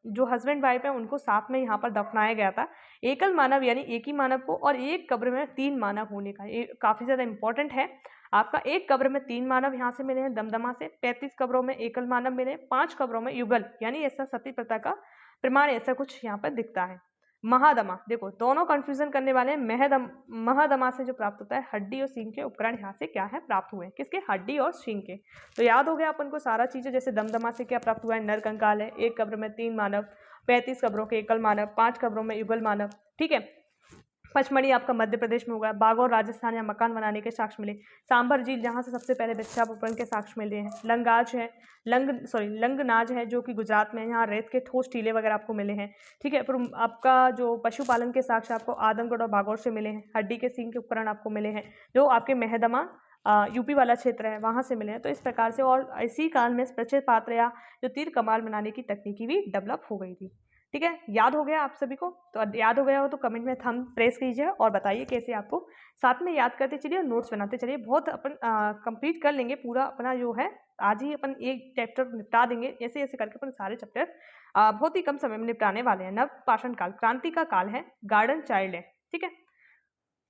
Speaker 1: जो हस्बैंड वाइफ है उनको साथ में यहाँ पर दफनाया गया था। एकल मानव यानी एक ही मानव को, और एक कब्र में 3 मानव होने का, ये काफी ज्यादा इंपॉर्टेंट है आपका। एक कब्र में 3 मानव यहाँ से मिले हैं दमदमा से। 35 कब्रों में एकल मानव मिले, 5 कब्रों में युगल यानी ऐसा सती प्रथा का प्रमाण, ऐसा कुछ यहाँ पर दिखता है। महादमा, देखो दोनों कंफ्यूजन करने वाले हैं। महादमा से जो प्राप्त होता है हड्डी और सींग के उपकरण यहाँ से क्या है? प्राप्त हुए हैं। किसके? हड्डी और सींग के। तो याद हो गया अपन को सारा चीजें। जैसे दमदमा से क्या प्राप्त हुआ है? नरकंकाल है, एक कब्र में 3 मानव, 35 कब्रों के एकल मानव, 5 कब्रों में युगल मानव। ठीक है, पचमढ़ी आपका मध्य प्रदेश में होगा। बागौर राजस्थान या मकान बनाने के साक्ष्य मिले। सांभर झील जहाँ से सबसे पहले वृक्षारोपण के साक्ष्य मिले हैं। लंगनाज है जो कि गुजरात में है, यहाँ रेत के ठोस टीले वगैरह आपको मिले हैं। ठीक है, फिर आपका जो पशुपालन के साक्ष्य आपको आदमगढ़ और बागौर से मिले हैं। हड्डी के सींग के उपकरण आपको मिले हैं, जो आपके महदमा यूपी वाला क्षेत्र है वहाँ से मिले हैं। तो इस प्रकार से और इसी काल में प्रचित पात्र या जो तीर कमान बनाने की तकनीकी भी डेवलप हो गई थी। ठीक है, याद हो गया आप सभी को? तो याद हो गया हो तो कमेंट में थंब प्रेस कीजिए और बताइए कैसे आपको। साथ में याद करते चलिए और नोट्स बनाते चलिए। बहुत अपन कंप्लीट कर लेंगे पूरा अपना जो है, आज ही अपन एक चैप्टर निपटा देंगे। ऐसे ऐसे करके अपन सारे चैप्टर बहुत ही कम समय में निपटाने वाले हैं। नव पाषाण काल क्रांति का काल है, गार्डन चाइल्ड है। ठीक है,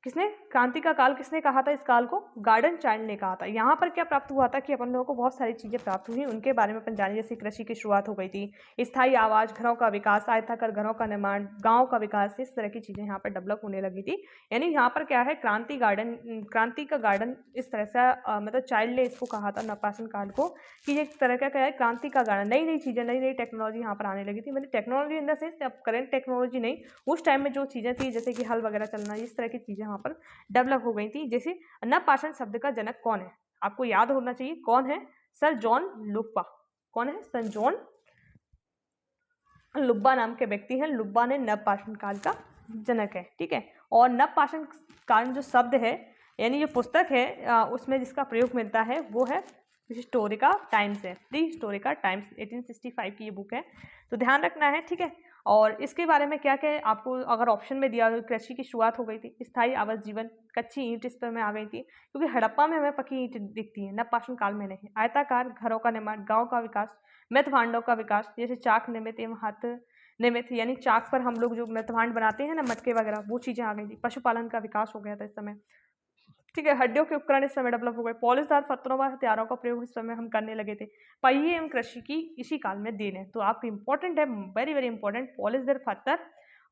Speaker 1: किसने क्रांति का काल किसने कहा था? इस काल को गार्डन चाइल्ड ने कहा था। यहाँ पर क्या प्राप्त हुआ था कि अपन लोगों को बहुत सारी चीजें प्राप्त हुई, उनके बारे में अपन जाने। जैसे कृषि की शुरुआत हो गई थी, स्थायी आवास, घरों का विकास, आयताकार घरों का निर्माण, गांव का विकास, इस तरह की चीजें यहाँ पर डेवलप होने लगी थी। यानी यहाँ पर क्या है, क्रांति का गार्डन इस तरह से मतलब चाइल्ड ने इसको कहा था नवपाषाण काल को, कि ये एक तरह का क्या है, क्रांति का गार्डन। नई नई चीजें, नई नई टेक्नोलॉजी यहाँ पर आने लगी थी। मतलब टेक्नोलॉजी इन द सेंस अब करेंट टेक्नोलॉजी नहीं, उस टाइम में जो चीजें थी जैसे कि हल वगैरह चलना, इस तरह की चीजें यहाँ पर डेवलप हो गई थी। जैसे नवपाषाण शब्द का जनक कौन है, आपको याद होना चाहिए कौन है? Sir John Lubbock. कौन है? सर जॉन लुब्बा नाम के व्यक्ति हैं। लुब्बा ने नवपाषाण काल का जनक है। ठीक है, और नवपाषाण काल जो शब्द है, यानी जो पुस्तक है उसमें जिसका प्रयोग मिलता है वो है हिस्टोरिका टाइम्स है। दी हिस्टोरिका टाइम्स 1865 की ये बुक है, तो ध्यान रखना है। ठीक है, और इसके बारे में क्या क्या है आपको अगर ऑप्शन में दिया, कृषि की शुरुआत हो गई थी, स्थायी आवास जीवन, कच्ची ईंट इस पर में आ गई थी, क्योंकि हड़प्पा में हमें पक्की ईंट दिखती है, नवपाषाण काल में नहीं। आयताकार घरों का निर्माण, गांव का विकास, मृत भांडों का विकास, जैसे चाक निर्मित एवं हाथ निर्मित, यानी चाक पर हम लोग जो मृत भांड बनाते हैं ना, मटके वगैरह, वो चीजें आ गई थी। पशुपालन का विकास हो गया था इस समय। ठीक है, हड्डियों के उपकरण इस समय डेवलप हो गए। पॉलिशदार पत्थरों व हथियारों का प्रयोग इस समय हम करने लगे थे। पहिए एवं कृषि की इसी काल में देन है। तो आपको इंपॉर्टेंट है, वेरी वेरी इंपॉर्टेंट, पॉलिशदार पत्थर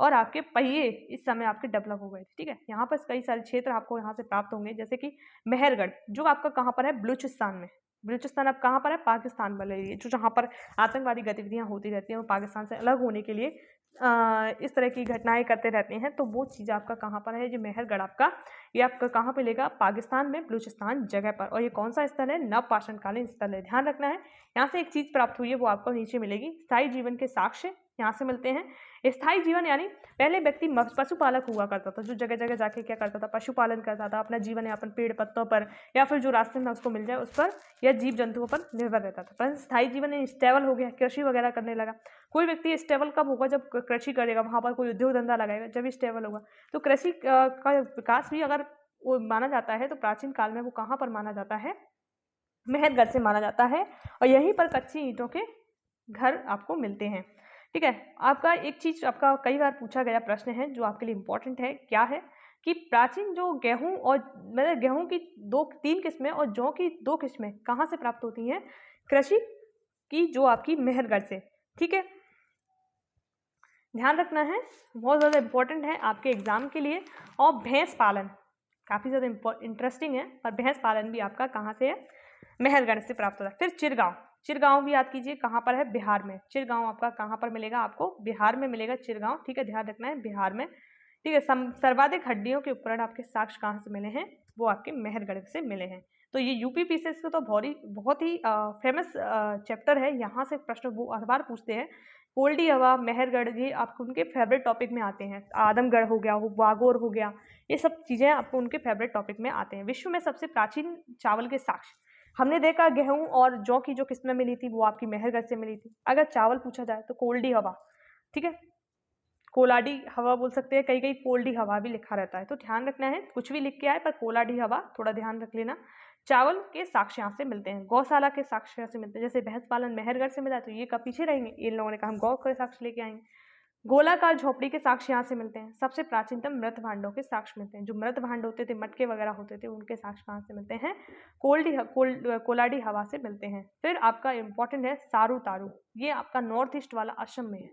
Speaker 1: और आपके पहिए इस समय आपके डेवलप हो गए थे। ठीक है, यहाँ पर कई सारे क्षेत्र आपको यहाँ से प्राप्त होंगे, जैसे कि मेहरगढ़, जो आपका कहाँ पर है? बलूचिस्तान में। बलूचिस्तान अब कहाँ पर है? पाकिस्तान वाले एरिया, जो जहाँ पर आतंकवादी गतिविधियाँ होती रहती हैं, वो पाकिस्तान से अलग होने के लिए इस तरह की घटनाएं करते रहते हैं। तो वो चीज़ आपका कहाँ पर है? जो मेहरगढ़ आपका, ये आपका कहाँ पे मिलेगा? पाकिस्तान में बलूचिस्तान जगह पर। और ये कौन सा स्थल है? नवपाषाणकालीन स्थल है, ध्यान रखना है। यहाँ से एक चीज प्राप्त हुई है, वो आपको नीचे मिलेगी। स्थायी जीवन के साक्ष्य यहाँ से मिलते हैं। स्थायी जीवन यानी पहले व्यक्ति पशुपालक हुआ करता था, जो जगह जगह जाके क्या करता था? पशुपालन करता था, अपना जीवन यापन पेड़ पत्तों पर या फिर जो रास्ते में उसको मिल जाए उस पर, या जीव जंतुओं पर निर्भर रहता था। पर स्थायी जीवन स्टेबल हो गया, कृषि वगैरह करने लगा। कोई व्यक्ति स्टेबल कब होगा? जब कृषि करेगा, वहां पर कोई उद्योग धंधा लगाएगा, जब स्टेबल होगा। तो कृषि का विकास भी अगर वो माना जाता है, तो प्राचीन काल में वो कहाँ पर माना जाता है? मेहरगढ़ से माना जाता है, और यहीं पर कच्ची ईंटों के घर आपको मिलते हैं। ठीक है, आपका एक चीज आपका कई बार पूछा गया प्रश्न है, जो आपके लिए इंपॉर्टेंट है, क्या है कि प्राचीन जो गेहूं और मतलब गेहूं की तीन किस्में और जौ की 2 किस्में कहाँ से प्राप्त होती हैं? कृषि की जो आपकी मेहरगढ़ से। ठीक है, ध्यान रखना है, बहुत ज़्यादा इंपॉर्टेंट है आपके एग्जाम के लिए। और भैंस पालन काफ़ी ज़्यादा इंटरेस्टिंग है, और भैंस पालन भी आपका कहाँ से है? मेहरगढ़ से प्राप्त होता है। फिर चिरगांव, चिरगांव भी याद कीजिए, कहाँ पर है? बिहार में। चिरगांव आपका कहाँ पर मिलेगा? आपको बिहार में मिलेगा चिरगांव। ठीक है, ध्यान रखना है, बिहार में। ठीक है, सर्वाधिक हड्डियों के उपकरण आपके साक्ष्य कहाँ से मिले हैं? वो आपके मेहरगढ़ से मिले हैं। तो ये यूपी पीसीएस का तो बहुत ही फेमस चैप्टर है। यहाँ से प्रश्न वो हर बार पूछते हैं। कोल्डी हवा, मेहरगढ़, ये आपको उनके फेवरेट टॉपिक में आते हैं। आदमगढ़ हो गया, वागोर हो गया, ये सब चीज़ें आपको उनके फेवरेट टॉपिक में आते हैं। विश्व में सबसे प्राचीन चावल के साक्ष्य हमने देखा, गेहूं और जौ की जो किस्में मिली थी वो आपकी मेहरगढ़ से मिली थी। अगर चावल पूछा जाए तो कोल्डी हवा, ठीक है, कोलाडी हवा बोल सकते हैं, कई कई कोल्डी हवा भी लिखा रहता है। तो ध्यान रखना है, कुछ भी लिख के आए पर कोलाडी हवा थोड़ा ध्यान रख लेना। चावल के साक्ष्य यहाँ से मिलते हैं। गौशाला के साक्ष्य यहाँ से मिलते हैं। जैसे भैंस पालन मेहरगढ़ से मिला, तो ये कब पीछे रहेंगे? इन लोगों ने कहा हम गौ के साक्ष्य लेके आएंगे। गोलाकार झोपड़ी के साक्ष्य यहाँ से मिलते हैं। सबसे प्राचीनतम मृत भांडों के साक्ष्य मिलते हैं। जो मृत भांड होते थे, मटके वगैरह होते थे, उनके साक्ष्य कहाँ से मिलते हैं? कोलाडी हवा से मिलते हैं। फिर आपका इंपॉर्टेंट है सारू तारू, ये आपका नॉर्थ ईस्ट वाला असम में है।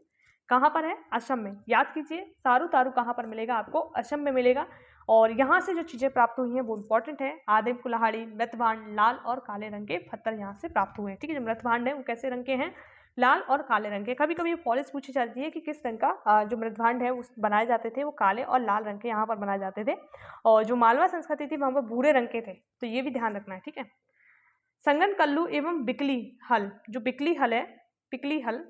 Speaker 1: कहाँ पर है? असम में। याद कीजिए, सारू तारू कहाँ पर मिलेगा? आपको असम में मिलेगा। और यहाँ से जो चीज़ें प्राप्त हुई हैं वो इंपॉर्टेंट है। आदिम कुल्हाड़ी, मृतभांड, लाल और काले रंग के पत्थर यहाँ से प्राप्त हुए हैं। ठीक है, जो मृतभांड है वो कैसे रंग के हैं? लाल और काले रंग के। कभी कभी पॉलिश पूछी जाती है कि किस रंग का जो मृतभांड है उस बनाए जाते थे, वो काले और लाल रंग के यहाँ पर बनाए जाते थे। और जो मालवा संस्कृति थी वहाँ पर भूरे रंग के थे। तो ये भी ध्यान रखना है। ठीक है, संगन कल्लू एवं बिकली हल, जो बिकली हल है, पिकली हल,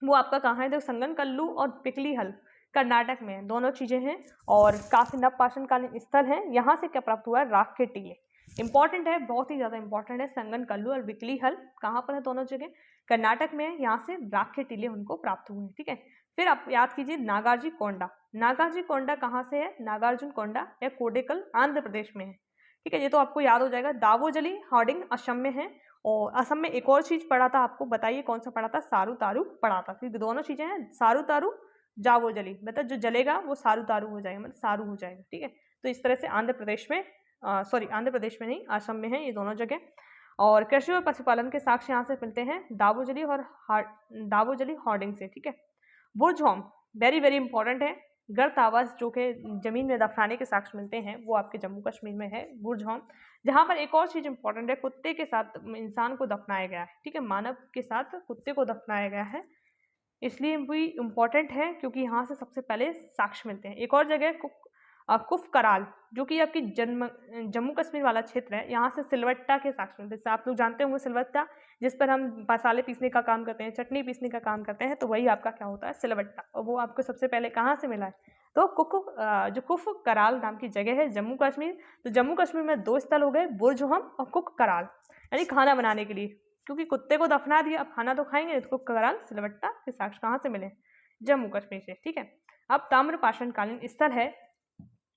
Speaker 1: वो आपका कहाँ है? देखो, संगन कल्लू और पिकली हल कर्नाटक में, दोनों चीजें हैं। और काफी नवपाषाण कालीन स्थल है। यहाँ से क्या प्राप्त हुआ है? राख के टीले। इंपॉर्टेंट है, बहुत ही ज़्यादा इंपॉर्टेंट है। संगन कल्लू और विकली हल कहाँ पर है? दोनों जगह कर्नाटक में है। यहाँ से राख्य टीले उनको प्राप्त हुए हैं, ठीक है। फिर आप याद कीजिए नागार्जुन कोंडा। नागार्जुन कोंडा कहाँ से है? नागार्जुन कोंडा या कोडेकल आंध्र प्रदेश में है, ठीक है। ये तो आपको याद हो जाएगा। दावोजली हॉर्डिंग असम में है। और असम में एक और चीज पढ़ा था आपको, बताइए कौन सा पढ़ा था? सारू तारू पढ़ा था, क्योंकि दोनों चीजें हैं, सारू तारू जावोजली, मतलब जो जलेगा वो सारू तारू हो जाएगा, मतलब सारू हो जाएगा, ठीक है। तो इस तरह से आंध्र प्रदेश में सॉरी आंध्र प्रदेश में नहीं, असम में है ये दोनों जगह। और कृषि और पशुपालन के साक्ष्य यहाँ से मिलते हैं दावोजली और दावोजली हॉर्डिंग से, ठीक है। बुर्जहोम वेरी वेरी इंपॉर्टेंट है। गर्त आवास जो कि जमीन में दफनाने के साक्ष्य मिलते हैं वो आपके जम्मू कश्मीर में है बुर्जहोम। जहाँ पर एक और चीज इंपॉर्टेंट है, कुत्ते के साथ इंसान को दफनाया गया है, ठीक है। मानव के साथ कुत्ते को दफनाया गया है, इसलिए भी इम्पॉर्टेंट है क्योंकि यहाँ से सबसे पहले साक्ष्य मिलते हैं। एक और जगह कुफ कराल जो कि आपकी जम्मू कश्मीर वाला क्षेत्र है, यहाँ से सिलवट्टा के साक्ष्य मिलते हैं। जैसे आप लोग जानते होंगे सिलवट्टा, जिस पर हम मसाले पीसने का काम करते हैं, चटनी पीसने का काम करते हैं, तो वही आपका क्या होता है? सिलवट्टा। और वो आपको सबसे पहले कहाँ से मिला है? तो जो कुफ कराल नाम की जगह है जम्मू कश्मीर। तो जम्मू कश्मीर में दो स्थल हो गए, बुर्जहोम और कुफ कराल, यानी खाना बनाने के लिए, क्योंकि कुत्ते को दफना दिया, अब खाना तो खाएंगे। तो कुफ कराल सिलवट्टा के साक्ष्य कहाँ से मिले? जम्मू कश्मीर से, ठीक है। अब ताम्रपाषाणकालीन स्थल है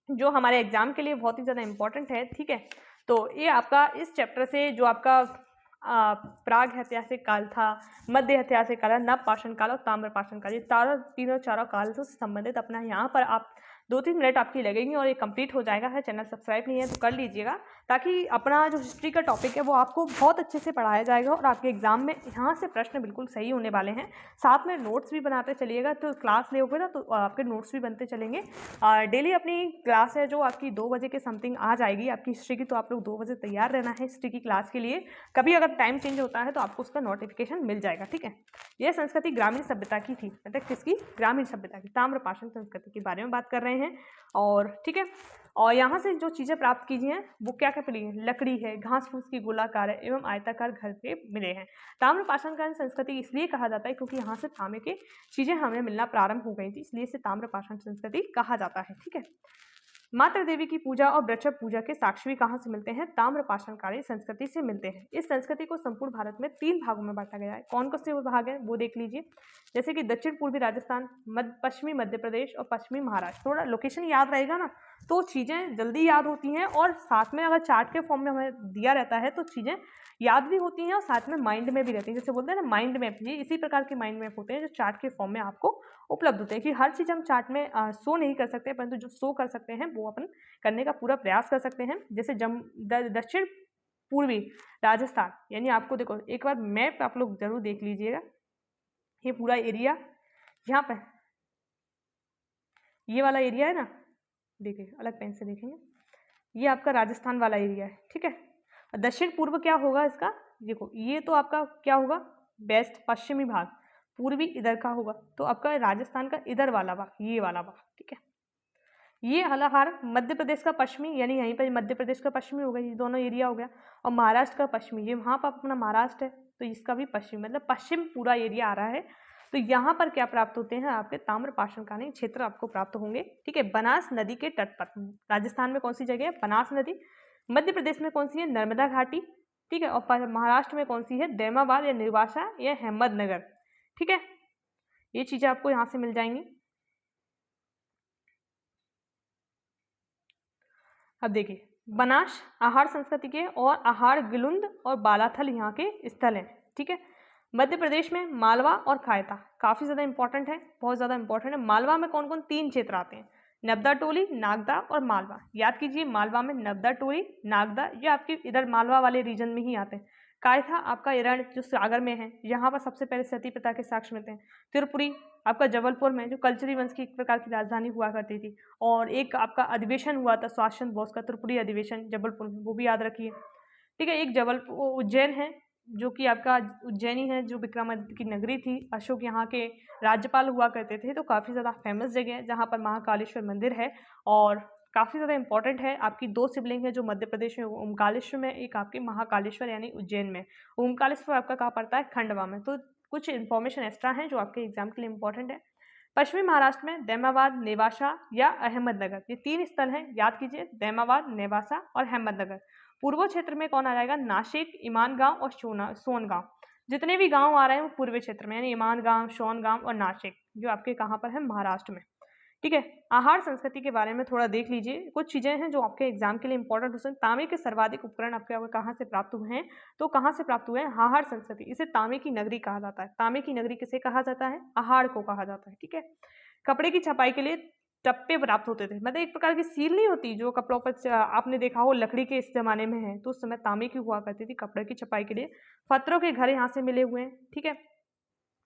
Speaker 1: जो हमारे एग्जाम के लिए बहुत ही ज़्यादा इंपॉर्टेंट है, ठीक है। तो ये आपका इस चैप्टर से जो आपका प्राग ऐतिहासिक काल था, मध्य ऐतिहासिक काल, नव पाषाण काल और ताम्र पाषाण काल, ये तीनों चारों काल से संबंधित अपना यहाँ पर आप 2-3 मिनट आपकी लगेंगी और ये कंप्लीट हो जाएगा। है चैनल सब्सक्राइब नहीं है तो कर लीजिएगा, ताकि अपना जो हिस्ट्री का टॉपिक है वो आपको बहुत अच्छे से पढ़ाया जाएगा और आपके एग्जाम में यहाँ से प्रश्न बिल्कुल सही होने वाले हैं। साथ में नोट्स भी बनाते चलिएगा, तो क्लास ले ना तो आपके नोट्स भी बनते चलेंगे। डेली अपनी क्लास है जो आपकी 2 बजे के समथिंग आ जाएगी आपकी हिस्ट्री की, तो आप लोग 2 बजे तैयार रहना है हिस्ट्री की क्लास के लिए। कभी अगर टाइम चेंज होता है तो आपको उसका नोटिफिकेशन मिल जाएगा, ठीक है। यह संस्कृति ग्रामीण सभ्यता की थी, मतलब किसकी? ग्रामीण सभ्यता की, ताम्रपाषाण संस्कृति के बारे में बात कर रहे हैं। और ठीक है, और यहाँ से जो चीज़ें प्राप्त की हैं वो क्या क्या मिली है? लकड़ी है, घास फूस की गोलाकार है एवं आयताकार घर के मिले हैं। ताम्रपाषाण संस्कृति इसलिए कहा जाता है क्योंकि यहाँ से तांबे की चीज़ें हमें मिलना प्रारंभ हो गई थी, इसलिए इसे ताम्रपाषाण संस्कृति कहा जाता है, ठीक है। मातृ देवी की पूजा और वृक्षभ पूजा के साक्ष्य भी कहाँ से मिलते हैं? ताम्रपाषाणकालीन संस्कृति से मिलते हैं। इस संस्कृति को संपूर्ण भारत में 3 भागों में बांटा गया है। कौन कौन से वो भाग है वो देख लीजिए, जैसे कि दक्षिण पूर्वी राजस्थान, पश्चिमी मध्य प्रदेश और पश्चिमी महाराष्ट्र। थोड़ा लोकेशन याद रहेगा ना तो चीज़ें जल्दी याद होती हैं, और साथ में अगर चार्ट के फॉर्म में हमें दिया रहता है तो चीज़ें याद भी होती हैं और साथ में माइंड में भी रहती हैं। जैसे बोलते हैं ना माइंड मैप, ये इसी प्रकार के माइंड मैप होते हैं जो चार्ट के फॉर्म में आपको उपलब्ध होते हैं। कि हर चीज़ हम चार्ट में शो नहीं कर सकते, परंतु जो शो कर सकते हैं वो अपन करने का पूरा प्रयास कर सकते हैं। जैसे दक्षिण पूर्वी राजस्थान, यानी आपको देखो एक बार मैप आप लोग जरूर देख लीजिएगा। ये पूरा एरिया यहाँ पे ये वाला एरिया है ना, देखिए अलग पेन से देखेंगे, ये आपका राजस्थान वाला एरिया है, ठीक है। दक्षिण पूर्व क्या होगा इसका? देखो ये तो आपका क्या होगा? वेस्ट पश्चिमी भाग, पूर्वी इधर का होगा, तो आपका राजस्थान का इधर वाला भाग, ये वाला भाग, ठीक है। ये हलाहार मध्य प्रदेश का पश्चिमी, यानी यहीं पर मध्य प्रदेश का पश्चिमी हो गया, ये दोनों एरिया हो गया। और महाराष्ट्र का पश्चिमी, ये वहाँ पर अपना महाराष्ट्र है तो इसका भी पश्चिम, मतलब पश्चिम पूरा एरिया आ रहा है। तो यहाँ पर क्या प्राप्त होते हैं? आपके ताम्रपाषाणकालीन क्षेत्र आपको प्राप्त होंगे, ठीक है। बनास नदी के तट पर, राजस्थान में कौन सी जगह है? बनास नदी। मध्य प्रदेश में कौन सी है? नर्मदा घाटी, ठीक है। और महाराष्ट्र में कौन सी है? दैमाबाद या निर्वासा या अहमदनगर, ठीक है। ये चीजें आपको यहाँ से मिल जाएंगी। अब देखिए बनास आहार संस्कृति के और आहार गिलुंद और बालाथल यहाँ के स्थल हैं, ठीक है। मध्य प्रदेश में मालवा और खायता काफी ज्यादा इंपॉर्टेंट है, बहुत ज्यादा इंपॉर्टेंट है। मालवा में कौन कौन 3 क्षेत्र आते हैं? नबदा टोली, नागदा और मालवा। याद कीजिए मालवा में नबदा टोली, नागदा, ये आपके इधर मालवा वाले रीजन में ही आते हैं। कायथा आपका इरण जो सागर में है, यहाँ पर सबसे पहले सती प्रथा के साक्ष्य मिलते हैं। त्रिपुरी आपका जबलपुर में, जो कल्चरी वंश की एक प्रकार की राजधानी हुआ करती थी। और एक आपका अधिवेशन हुआ था सुभाष बोस का, त्रिपुरी अधिवेशन जबलपुर में, वो भी याद रखिए, ठीक है। एक जबलपुर उज्जैन है जो कि आपका उज्जैनी है, जो विक्रमादित्य की नगरी थी, अशोक यहाँ के राज्यपाल हुआ करते थे। तो काफ़ी ज़्यादा फेमस जगह है जहाँ पर महाकालेश्वर मंदिर है और काफ़ी ज़्यादा इंपॉर्टेंट है। आपकी 2 शिवलिंग है जो मध्य प्रदेश में, ओमकालेश्वर में, एक आपके महाकालेश्वर यानी उज्जैन में। ओमकालेश्वर आपका कहाँ पड़ता है? खंडवा में। तो कुछ इन्फॉर्मेशन एक्स्ट्रा है जो आपके एग्जाम के लिए इंपॉर्टेंट है। पश्चिमी महाराष्ट्र में दैमाबाद, नेवासा या अहमदनगर, ये 3 स्थल हैं, याद कीजिए दैमाबाद, नेवासा और अहमदनगर। पूर्व क्षेत्र में कौन आ जाएगा, नासिक, ईमानगांव और सोनगांव। जितने भी गांव आ रहे हैं वो पूर्वी क्षेत्र में, यानी ईमानगांव, सोनगांव और नासिक, जो आपके कहाँ पर है, महाराष्ट्र में। ठीक है, आहार संस्कृति के बारे में थोड़ा देख लीजिए। कुछ चीजें हैं जो आपके एग्जाम के लिए इंपॉर्टेंट हो सकते हैं। तांबे के सर्वाधिक उपकरण आपके कहाँ से प्राप्त हुए हैं, तो कहाँ से प्राप्त हुए हैं, आहार संस्कृति। इसे तांबे की नगरी कहा जाता है। तांबे की नगरी किसे कहा जाता है, आहार को कहा जाता है। ठीक है, कपड़े की छपाई के लिए टप्पे प्राप्त होते थे, मतलब एक प्रकार की सील नहीं होती जो कपड़ों पर आपने देखा हो लकड़ी के इस जमाने में है, तो उस समय तांबे की हुआ करती थी कपड़े की छपाई के लिए। पत्थरों के घर यहाँ से मिले हुए हैं। ठीक है,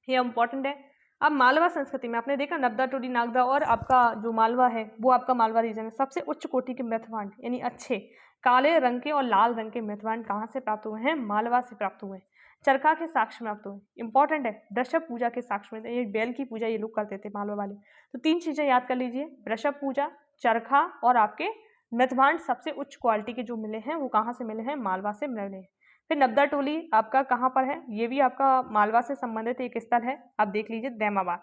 Speaker 1: ये इंपॉर्टेंट है। अब मालवा संस्कृति में आपने देखा नर्मदा, टोली, नागदा और आपका जो मालवा है वो आपका मालवा रीजन है। सबसे उच्च कोटि के मृतभांड यानी अच्छे काले रंग के और लाल रंग के मृतभांड कहाँ से प्राप्त हुए हैं, मालवा से प्राप्त हुए हैं। चरखा के साक्ष्य प्राप्त हुए, इंपॉर्टेंट है। वृषभ पूजा के साक्ष्य में, ये बैल की पूजा ये लोग करते थे मालवा वाले। तो 3 चीजें याद कर लीजिए, वृषभ पूजा, चरखा और आपके मृतभांड सबसे उच्च क्वालिटी के जो मिले हैं वो कहाँ से मिले हैं, मालवा से मिले हैं। फिर नर्मदा टोली आपका कहाँ पर है, ये भी आपका मालवा से संबंधित एक स्थल है। आप देख लीजिए दैमाबाद।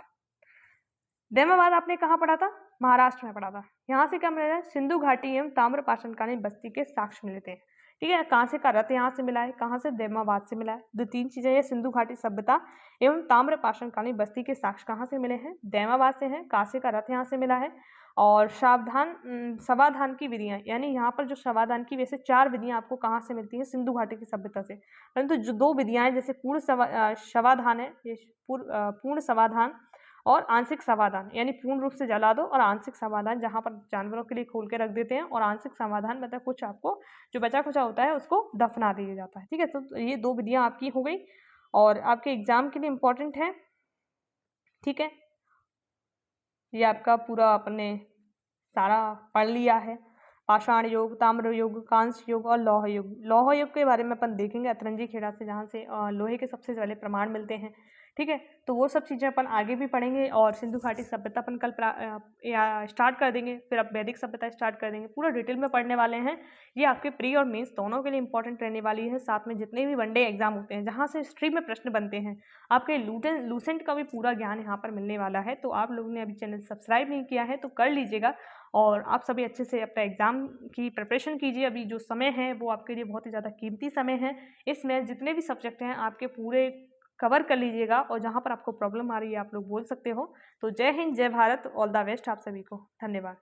Speaker 1: दैमाबाद आपने कहाँ पढ़ा था, महाराष्ट्र में पढ़ा था। यहाँ से क्या मिला है, सिंधु घाटी एवं ताम्रपाषाणकालीन बस्ती के साक्ष्य मिलते हैं। ठीक है, कांसे का रथ यहाँ से मिला है, कहाँ से, दैमाबाद से मिला है। 2-3 चीजें, ये सिंधु घाटी सभ्यता एवं ताम्रपाषाणकालीन बस्ती के साक्ष्य कहाँ से मिले हैं, दैमाबाद से हैं। कांसे का रथ यहाँ से मिला है। और समाधान की विधियां, यानी यहाँ पर जो समाधान की वैसे 4 विधियां आपको कहाँ से मिलती है, सिंधु घाटी की सभ्यता से। परंतु जो 2 विधियां हैं, जैसे समाधान है, ये पूर्ण समाधान और आंशिक समाधान, यानी पूर्ण रूप से जला दो, और आंशिक समाधान जहाँ पर जानवरों के लिए खोल के रख देते हैं, और आंशिक समाधान मतलब कुछ आपको जो बचा खुचा होता है उसको दफना दिया जाता है। ठीक है, तो ये 2 विधियां आपकी हो गई और आपके एग्जाम के लिए इंपॉर्टेंट है। ठीक है, ये आपका पूरा आपने सारा पढ़ लिया है। पाषाण युग, ताम्र युग, कांस्य युग और लौह युग। लौह युग के बारे में अपन देखेंगे अतरंजी खेड़ा से, जहाँ से लोहे के सबसे पहले प्रमाण मिलते हैं। ठीक है, तो वो सब चीज़ें अपन आगे भी पढ़ेंगे। और सिंधु घाटी सभ्यता अपन कल स्टार्ट कर देंगे, फिर अब वैदिक सभ्यता स्टार्ट कर देंगे। पूरा डिटेल में पढ़ने वाले हैं। ये आपके प्री और मेंस दोनों के लिए इंपॉर्टेंट रहने वाली है। साथ में जितने भी वनडे एग्जाम होते हैं जहाँ से हिस्ट्री में प्रश्न बनते हैं, आपके लूसेंट का भी पूरा ज्ञान यहाँ पर मिलने वाला है। तो आप लोगों ने अभी चैनल सब्सक्राइब नहीं किया है तो कर लीजिएगा, और आप सभी अच्छे से अपना एग्ज़ाम की प्रिपरेशन कीजिए। अभी जो समय है वो आपके लिए बहुत ही ज़्यादा कीमती समय है। इसमें जितने भी सब्जेक्ट हैं आपके पूरे कवर कर लीजिएगा, और जहाँ पर आपको प्रॉब्लम आ रही है आप लोग बोल सकते हो। तो जय हिंद, जय भारत, ऑल द बेस्ट आप सभी को। धन्यवाद।